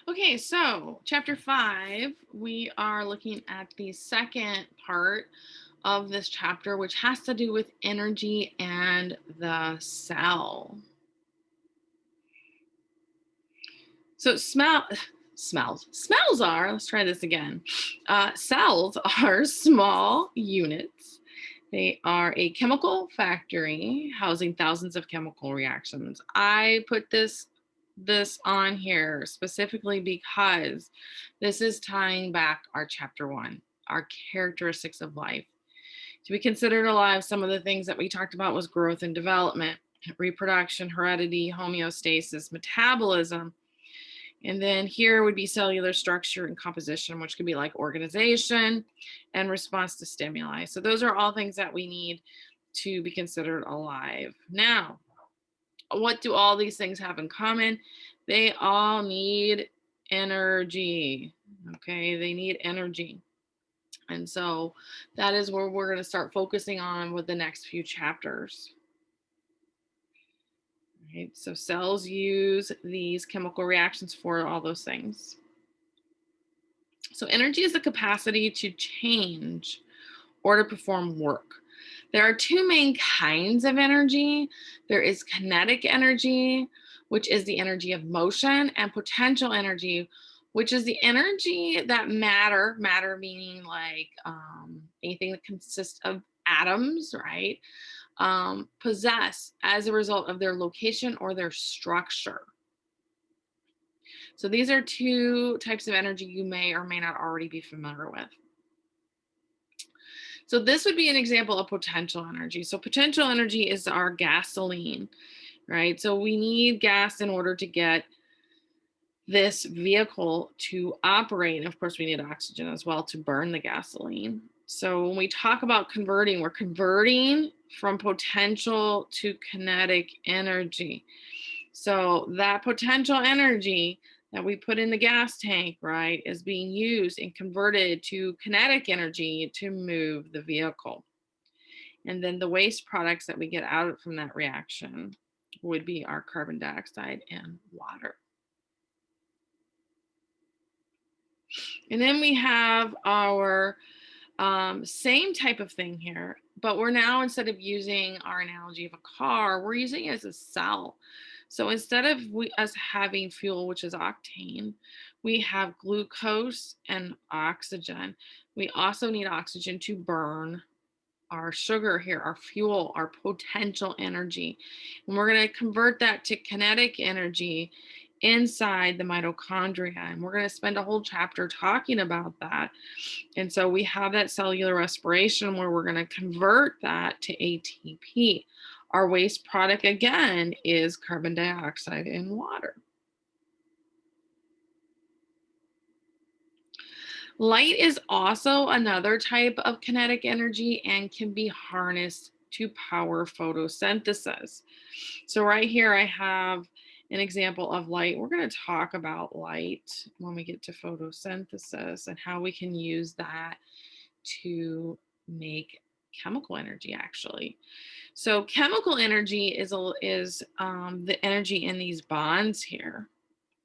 Okay, so chapter 5, we are looking at the second part of this chapter, which has to do with energy and the cell. So smells are, let's try this again. Cells are small units. They are a chemical factory housing thousands of chemical reactions. I put this on here specifically because this is tying back our chapter 1, our characteristics of life. To be considered alive, some of the things that we talked about was growth and development, reproduction, heredity, homeostasis, metabolism, and then here would be cellular structure and composition, which could be like organization and response to stimuli. So those are all things that we need to be considered alive. Now, what do all these things have in common? They all need energy. Okay, they need energy. And so that is where we're going to start focusing on with the next few chapters. Right, so cells use these chemical reactions for all those things. So energy is the capacity to change or to perform work. There are two main kinds of energy. There is kinetic energy, which is the energy of motion, and potential energy, which is the energy that matter meaning like anything that consists of atoms, right? Possess as a result of their location or their structure. So these are two types of energy you may or may not already be familiar with. So this would be an example of potential energy. So potential energy is our gasoline, right? So we need gas in order to get this vehicle to operate. And of course, we need oxygen as well to burn the gasoline. So when we talk about converting, we're converting from potential to kinetic energy. So that potential energy that we put in the gas tank, right, is being used and converted to kinetic energy to move the vehicle. And then the waste products that we get out from that reaction would be our carbon dioxide and water. And then we have our same type of thing here, but we're now, instead of using our analogy of a car, we're using it as a cell. So instead of us having fuel, which is octane, we have glucose and oxygen. We also need oxygen to burn our sugar here, our fuel, our potential energy. And we're going to convert that to kinetic energy inside the mitochondria. And we're going to spend a whole chapter talking about that. And so we have that cellular respiration where we're going to convert that to ATP. Our waste product, again, is carbon dioxide and water. Light is also another type of kinetic energy and can be harnessed to power photosynthesis. So right here I have an example of light. We're going to talk about light when we get to photosynthesis and how we can use that to make chemical energy actually. So chemical energy is the energy in these bonds here.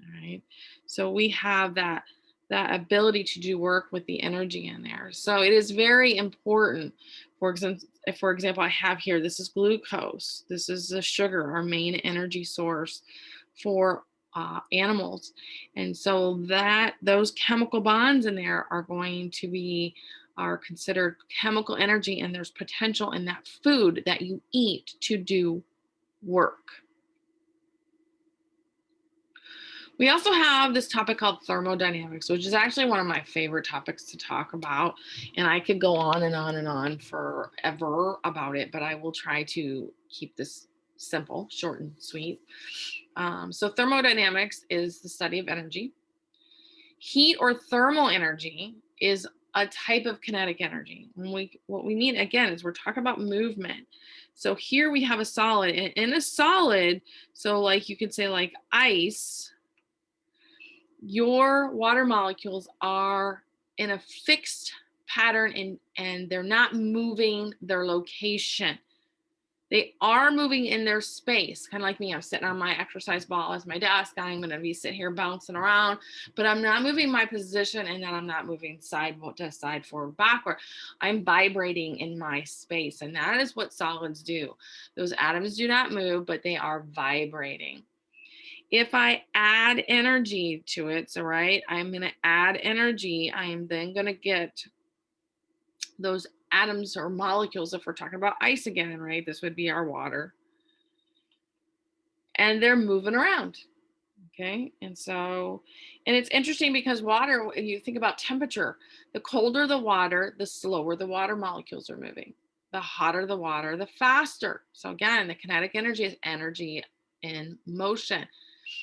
All right. So we have that ability to do work with the energy in there. So it is very important. For example, I have here, this is glucose. This is the sugar, our main energy source for animals. And so that those chemical bonds in there are considered chemical energy, and there's potential in that food that you eat to do work. We also have this topic called thermodynamics, which is actually one of my favorite topics to talk about. And I could go on and on and on forever about it, but I will try to keep this simple, short, and sweet. So, thermodynamics is the study of energy. Heat or thermal energy is a type of kinetic energy. What we mean again is we're talking about movement. So here we have a solid, and in a solid, so like you could say like ice, your water molecules are in a fixed pattern and they're not moving their location. They are moving in their space, kind of like me. I'm sitting on my exercise ball as my desk. I'm going to be sitting here bouncing around, but I'm not moving my position, and then I'm not moving side to side, forward, backward. I'm vibrating in my space, and that is what solids do. Those atoms do not move, but they are vibrating. If I add energy to it, so right, I'm going to add energy. I am then going to get those atoms or molecules. If we're talking about ice again, right, this would be our water, and they're moving around. Okay. And it's interesting because water, if you think about temperature, the colder the water, the slower the water molecules are moving. The hotter the water, the faster. So again, the kinetic energy is energy in motion.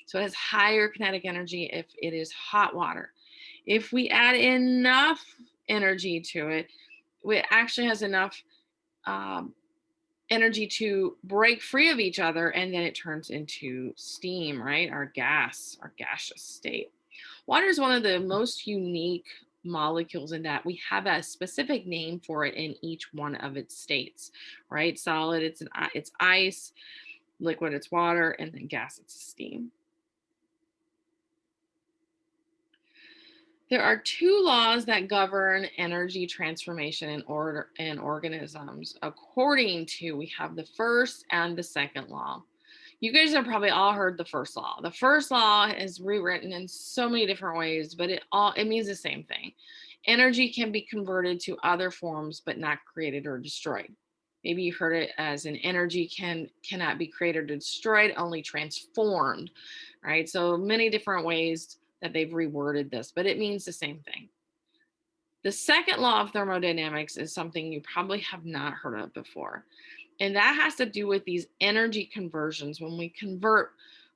So it has higher kinetic energy if it is hot water. If we add enough energy to it, it actually has enough um, energy to break free of each other, and then it turns into steam, right? Our gaseous state. Water is one of the most unique molecules in that we have a specific name for it in each one of its states, right? Solid, it's ice; liquid, it's water; and then gas, it's steam. There are two laws that govern energy transformation in organisms. According to, we have the first and the second law. You guys have probably all heard the first law. The first law is rewritten in so many different ways, but it means the same thing. Energy can be converted to other forms, but not created or destroyed. Maybe you heard it as an energy cannot be created or destroyed, only transformed, right? So many different ways that they've reworded this, but it means the same thing. The second law of thermodynamics is something you probably have not heard of before. And that has to do with these energy conversions. When we convert,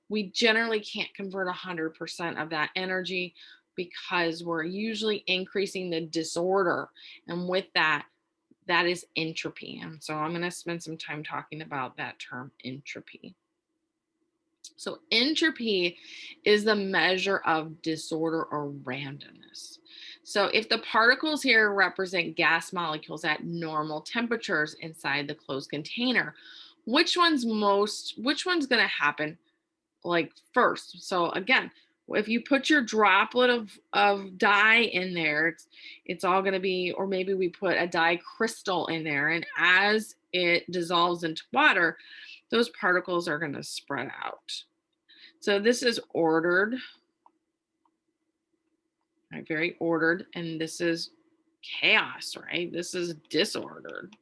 we generally can't convert 100% of that energy because we're usually increasing the disorder. And with that, that is entropy. And so I'm going to spend some time talking about that term, entropy. So entropy is the measure of disorder or randomness. So if the particles here represent gas molecules at normal temperatures inside the closed container, which one's going to happen like first? So again, if you put your droplet of dye in there, it's all going to be, or maybe we put a dye crystal in there, and as it dissolves into water, those particles are going to spread out. So this is ordered, right? Very ordered. And this is chaos, right? This is disordered.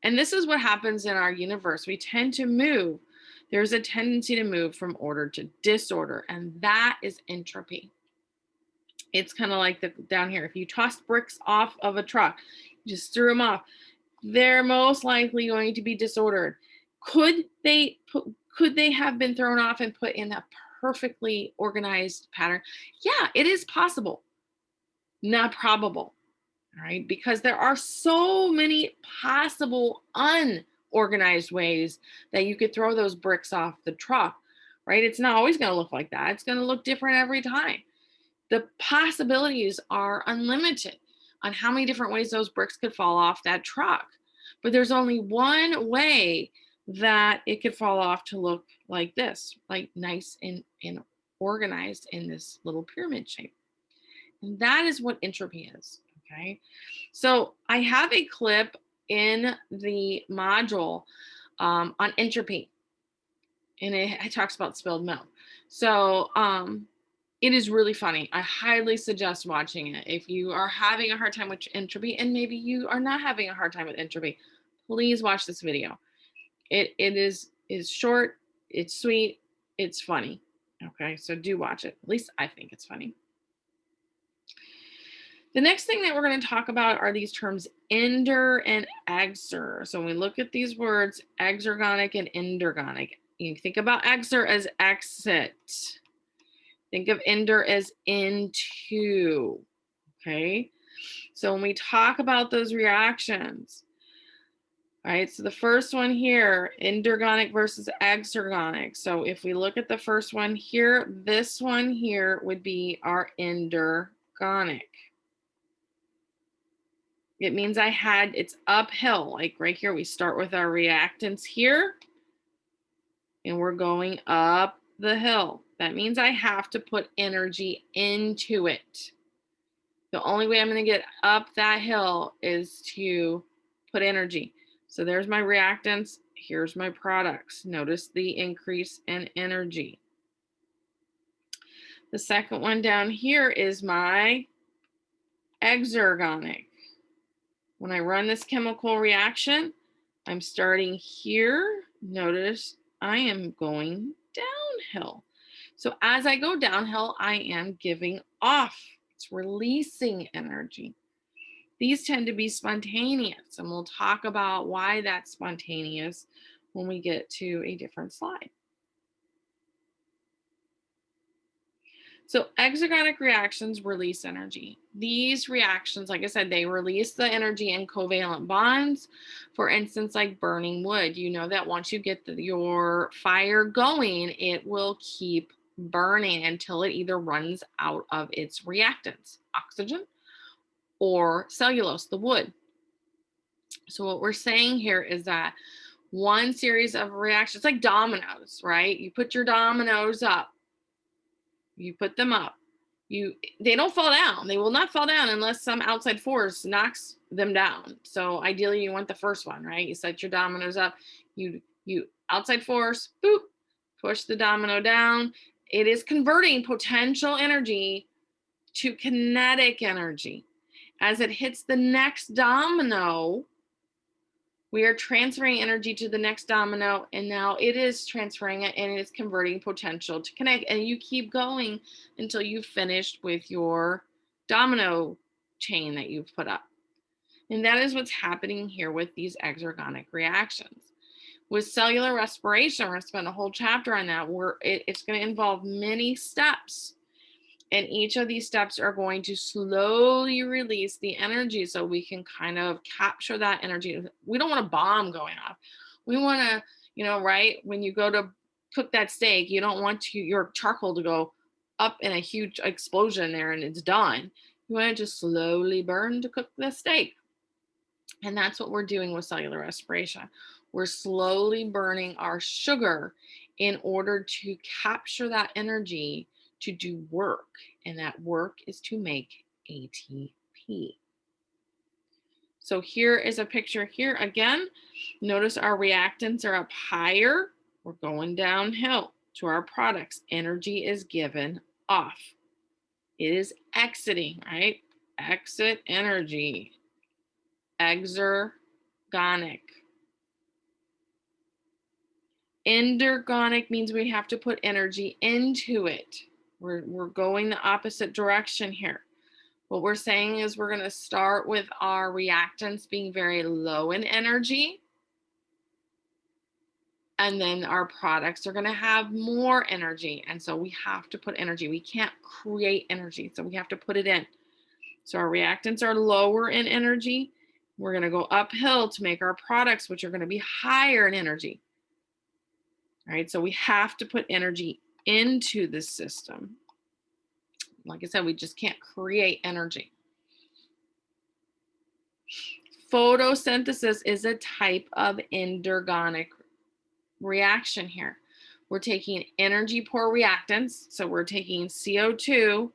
And this is what happens in our universe. We tend to move. There's a tendency to move from order to disorder, and that is entropy. It's kind of like down here. If you tossed bricks off of a truck, just threw them off, they're most likely going to be disordered. Could they have been thrown off and put in a perfectly organized pattern? Yeah, it is possible. Not probable. All right, because there are so many possible unorganized ways that you could throw those bricks off the truck, right? It's not always going to look like that. It's going to look different every time. The possibilities are unlimited on how many different ways those bricks could fall off that truck. But there's only one way that it could fall off to look like this, like nice and organized in this little pyramid shape. And that is what entropy is. Okay. So I have a clip in the module on entropy, and it talks about spilled milk. So it is really funny. I highly suggest watching it. If you are having a hard time with entropy, and maybe you are not having a hard time with entropy, please watch this video. It is short, it's sweet, it's funny. Okay, so do watch it. At least I think it's funny. The next thing that we're going to talk about are these terms ender and exer. So when we look at these words, exergonic and endergonic, you think about exer as exit. Think of ender as into. Okay. So when we talk about those reactions, all right, so the first one here, endergonic versus exergonic. So if we look at the first one here, this one here would be our endergonic. It means it's uphill. Like right here, we start with our reactants here and we're going up the hill. That means I have to put energy into it. The only way I'm going to get up that hill is to put energy. So there's my reactants. Here's my products. Notice the increase in energy. The second one down here is my exergonic. When I run this chemical reaction, I'm starting here. Notice I am going downhill. So as I go downhill, I am giving off. It's releasing energy. These tend to be spontaneous, and we'll talk about why that's spontaneous when we get to a different slide. So exergonic reactions release energy. These reactions, like I said, they release the energy in covalent bonds. For instance, like burning wood, you know that once you get your fire going, it will keep burning until it either runs out of its reactants, oxygen or cellulose, the wood. So what we're saying here is that one series of reactions, like dominoes, right? You put your dominoes up. You put them up. They don't fall down. They will not fall down unless some outside force knocks them down. So ideally you want the first one, right? You set your dominoes up. You outside force, boop, push the domino down. It is converting potential energy to kinetic energy. As it hits the next domino, we are transferring energy to the next domino, and now it is transferring it and it's converting potential to kinetic. And you keep going until you've finished with your domino chain that you've put up. And that is what's happening here with these exergonic reactions. With cellular respiration, we're going to spend a whole chapter on that, where it's going to involve many steps. And each of these steps are going to slowly release the energy so we can kind of capture that energy. We don't want a bomb going off. We want to, right? When you go to cook that steak, you don't want your charcoal to go up in a huge explosion there and it's done. You want it to slowly burn to cook the steak. And that's what we're doing with cellular respiration. We're slowly burning our sugar in order to capture that energy to do work. And that work is to make ATP. So here is a picture here again. Notice our reactants are up higher. We're going downhill to our products. Energy is given off. It is exiting, right? Exit energy. Exergonic. Endergonic means we have to put energy into it. We're going the opposite direction here. What we're saying is we're going to start with our reactants being very low in energy. And then our products are going to have more energy. And so we have to put energy. We can't create energy, so we have to put it in. So our reactants are lower in energy. We're going to go uphill to make our products, which are going to be higher in energy. All right, so we have to put energy into the system. Like I said, we just can't create energy. Photosynthesis is a type of endergonic reaction here. We're taking energy poor reactants. So we're taking CO2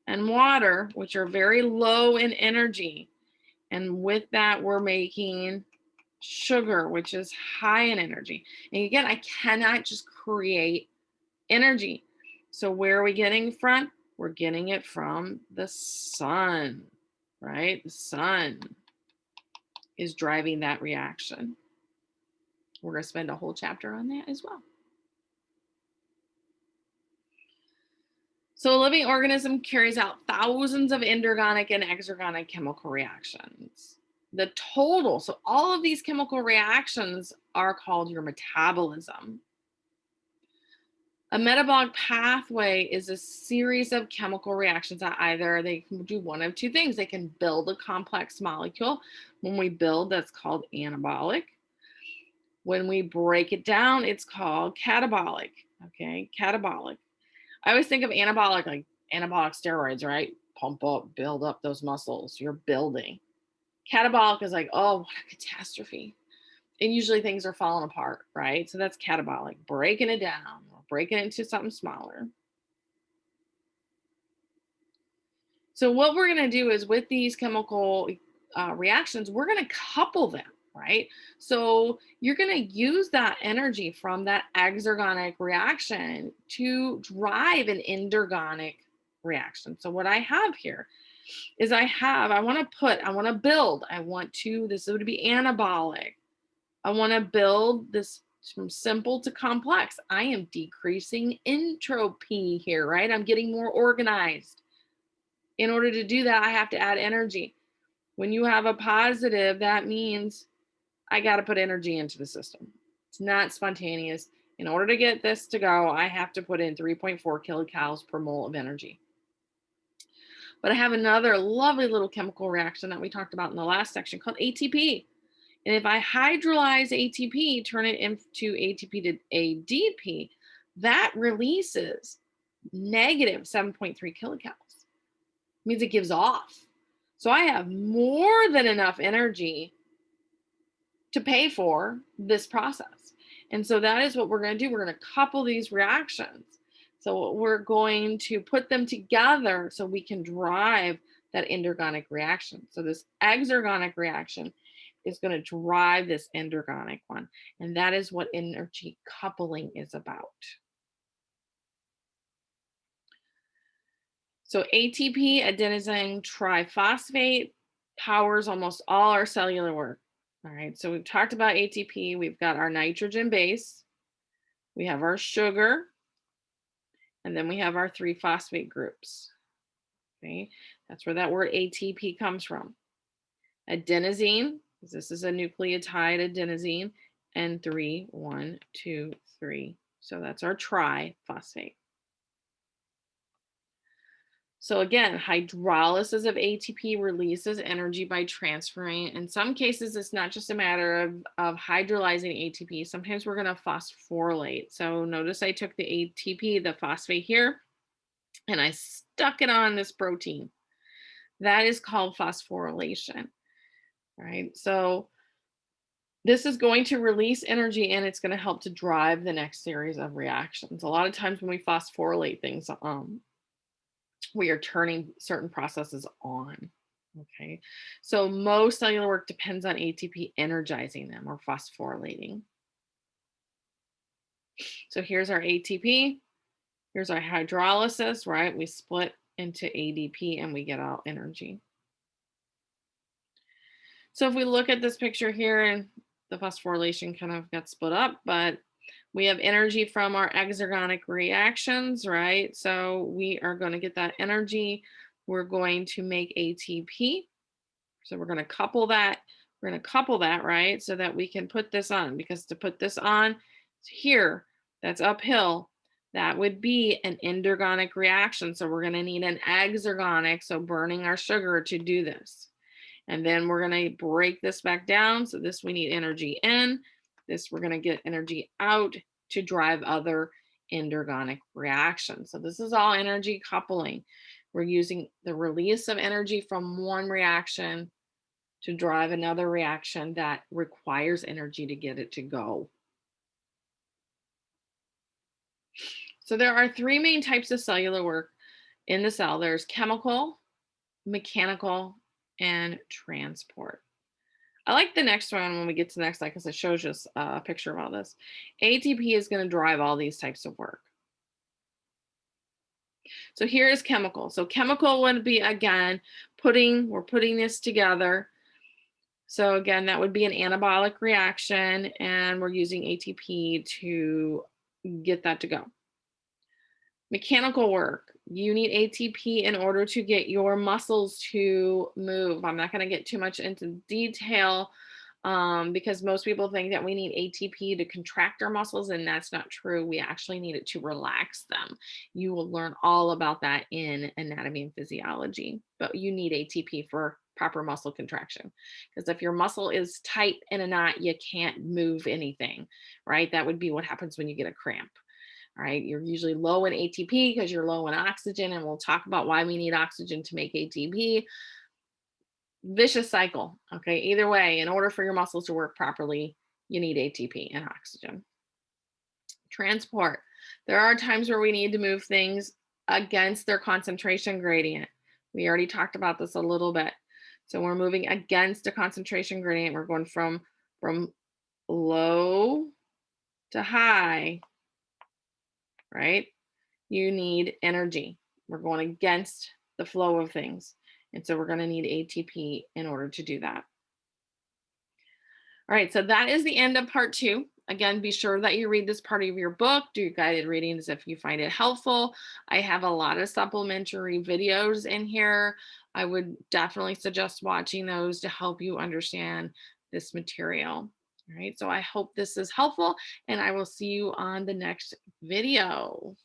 and water, which are very low in energy. And with that, we're making sugar, which is high in energy. And again, I cannot just create energy. So where are we getting from? We're getting it from the sun, right? The sun is driving that reaction. We're going to spend a whole chapter on that as well. So a living organism carries out thousands of endergonic and exergonic chemical reactions. The total, so all of these chemical reactions are called your metabolism. A metabolic pathway is a series of chemical reactions that either they can do one of two things. They can build a complex molecule. When we build, that's called anabolic. When we break it down, it's called catabolic. Okay, catabolic. I always think of anabolic like anabolic steroids, right? Pump up, build up those muscles. You're building. Catabolic is like, oh, what a catastrophe. And usually things are falling apart, right? So that's catabolic, breaking it down, or breaking it into something smaller. So what we're going to do is with these chemical reactions, we're going to couple them, right? So you're going to use that energy from that exergonic reaction to drive an endergonic reaction. So what I have here is I want to build, this would be anabolic. I want to build this from simple to complex. I am decreasing entropy here, right? I'm getting more organized. In order to do that, I have to add energy. When you have a positive, that means I got to put energy into the system. It's not spontaneous. In order to get this to go, I have to put in 3.4 kilocalories per mole of energy. But I have another lovely little chemical reaction that we talked about in the last section called ATP. And if I hydrolyze ATP, turn it into ATP to ADP, that releases negative 7.3 kilocalories. Means it gives off. So I have more than enough energy to pay for this process. And so that is what we're going to do. We're going to couple these reactions. So we're going to put them together so we can drive that endergonic reaction. So this exergonic reaction is going to drive this endergonic one. And that is what energy coupling is about. So ATP, adenosine triphosphate, powers almost all our cellular work. All right, so we've talked about ATP. We've got our nitrogen base. We have our sugar. And then we have our 3-phosphate groups. Okay, that's where that word ATP comes from. Adenosine, this is a nucleotide adenosine, and 3, 1, 2, 3. So that's our triphosphate. So again, hydrolysis of ATP releases energy by transferring. In some cases, it's not just a matter of hydrolyzing ATP. Sometimes we're going to phosphorylate. So notice I took the ATP, the phosphate here, and I stuck it on this protein. That is called phosphorylation, right? So this is going to release energy and it's going to help to drive the next series of reactions. A lot of times when we phosphorylate things, we are turning certain processes on. Okay, so most cellular work depends on ATP energizing them or phosphorylating. So here's our ATP, here's our hydrolysis, right? We split into ADP and we get out energy. So if we look at this picture here, and the phosphorylation kind of got split up, but we have energy from our exergonic reactions, right? So we are going to get that energy. We're going to make ATP. So we're going to couple that. We're going to couple that, right? So that we can put this on, because to put this on here, that's uphill. That would be an endergonic reaction. So we're going to need an exergonic, so burning our sugar to do this. And then we're going to break this back down. So this we need energy in. This we're going to get energy out to drive other endergonic reactions. So this is all energy coupling. We're using the release of energy from one reaction to drive another reaction that requires energy to get it to go. So there are 3 main types of cellular work in the cell. There's chemical, mechanical, and transport. I like the next one when we get to the next slide because it shows us a picture of all this. ATP is going to drive all these types of work. So here is chemical. So chemical would be, again, we're putting this together. So again, that would be an anabolic reaction, and we're using ATP to get that to go. Mechanical work, you need ATP in order to get your muscles to move. I'm not going to get too much into detail because most people think that we need ATP to contract our muscles, and that's not true. We actually need it to relax them. You will learn all about that in anatomy and physiology, but you need ATP for proper muscle contraction, because if your muscle is tight in a knot, you can't move anything, right? That would be what happens when you get a cramp. All right, you're usually low in ATP because you're low in oxygen, and we'll talk about why we need oxygen to make ATP. vicious cycle. Okay. Either way, in order for your muscles to work properly, you need ATP and oxygen. Transport. There are times where we need to move things against their concentration gradient. We already talked about this a little bit. So we're moving against a concentration gradient. We're going from low to high, right? You need energy. We're going against the flow of things. And so we're going to need ATP in order to do that. All right, so that is the end of part 2. Again, be sure that you read this part of your book, do your guided readings if you find it helpful. I have a lot of supplementary videos in here. I would definitely suggest watching those to help you understand this material. All right, so I hope this is helpful, and I will see you on the next video.